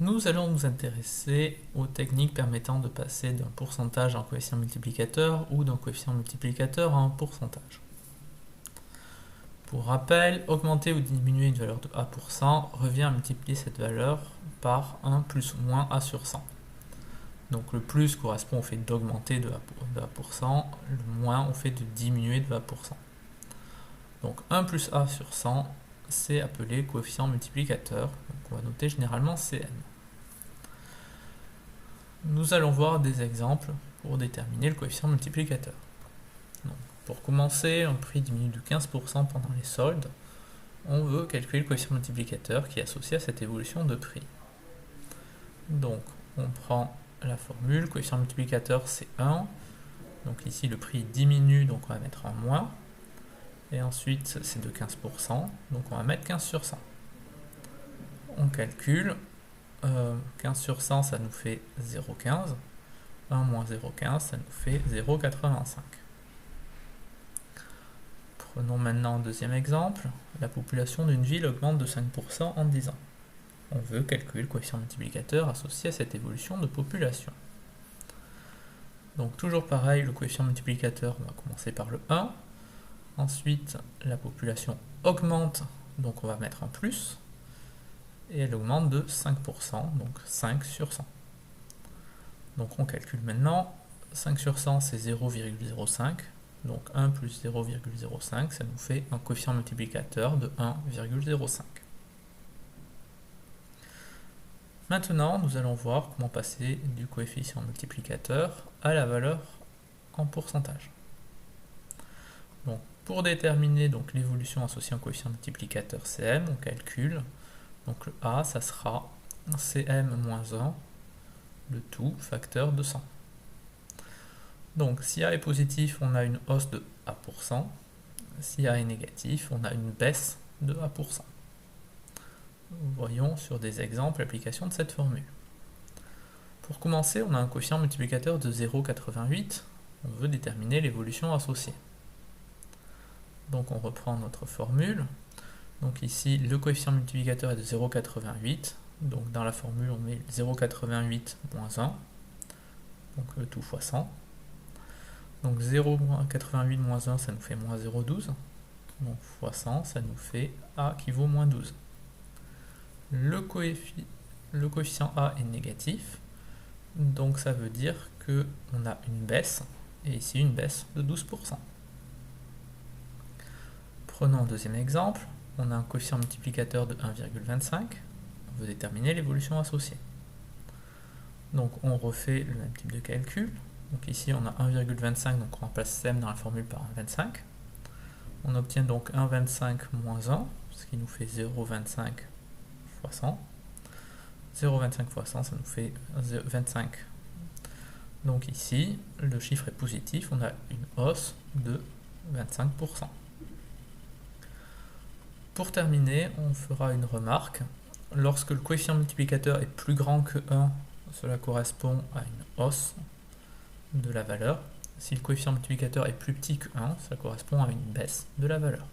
Nous allons nous intéresser aux techniques permettant de passer d'un pourcentage en coefficient multiplicateur ou d'un coefficient multiplicateur en pourcentage. Pour rappel, augmenter ou diminuer une valeur de A% revient à multiplier cette valeur par 1 plus ou moins A sur 100. Donc le plus correspond au fait d'augmenter de A%, le moins au fait de diminuer de A%. Donc 1 plus A sur 100, c'est appelé coefficient multiplicateur, donc on va noter généralement Cn. Nous allons voir des exemples pour déterminer le coefficient multiplicateur. Donc, pour commencer, un prix diminue de 15% pendant les soldes. On veut calculer le coefficient multiplicateur qui est associé à cette évolution de prix. Donc on prend la formule, coefficient multiplicateur c'est 1. Donc ici le prix diminue, donc on va mettre un moins. Et ensuite c'est de 15%, donc on va mettre 15 sur 100. On calcule, 15 sur 100 ça nous fait 0,15. 1 moins 0,15 ça nous fait 0,85. Prenons maintenant un deuxième exemple. La population d'une ville augmente de 5% en 10 ans. On veut calculer le coefficient multiplicateur associé à cette évolution de population. Donc toujours pareil, le coefficient multiplicateur, on va commencer par le 1. Ensuite, la population augmente, donc on va mettre un plus. Et elle augmente de 5%, donc 5 sur 100. Donc on calcule maintenant, 5 sur 100 c'est 0,05. Donc 1 plus 0,05, ça nous fait un coefficient multiplicateur de 1,05. Maintenant, nous allons voir comment passer du coefficient multiplicateur à la valeur en pourcentage. Donc, pour déterminer l'évolution associée à un coefficient multiplicateur Cm, on calcule. Donc le A, ça sera Cm moins 1, le tout facteur de 100. Donc si A est positif, on a une hausse de A%. Si A est négatif, on a une baisse de A%. Voyons sur des exemples l'application de cette formule. Pour commencer, on a un coefficient multiplicateur de 0,88. On veut déterminer l'évolution associée. Donc on reprend notre formule. Donc ici, le coefficient multiplicateur est de 0,88. Donc dans la formule, on met 0,88 moins 1. Donc le tout fois 100. Donc 0,88 moins 1, ça nous fait moins 0,12. Donc fois 100, ça nous fait A qui vaut moins 12. Le coefficient A est négatif, donc ça veut dire qu'on a une baisse, et ici une baisse de 12%. Prenons un deuxième exemple, on a un coefficient multiplicateur de 1,25, on veut déterminer l'évolution associée. Donc on refait le même type de calcul, donc ici on a 1,25, donc on remplace Cm dans la formule par 1,25. On obtient donc 1,25 moins 1, ce qui nous fait 0,25 fois 100. 0,25 fois 100, ça nous fait 25. Donc ici, le chiffre est positif, on a une hausse de 25%. Pour terminer, on fera une remarque. Lorsque le coefficient multiplicateur est plus grand que 1, cela correspond à une hausse de la valeur. Si le coefficient multiplicateur est plus petit que 1, ça correspond à une baisse de la valeur.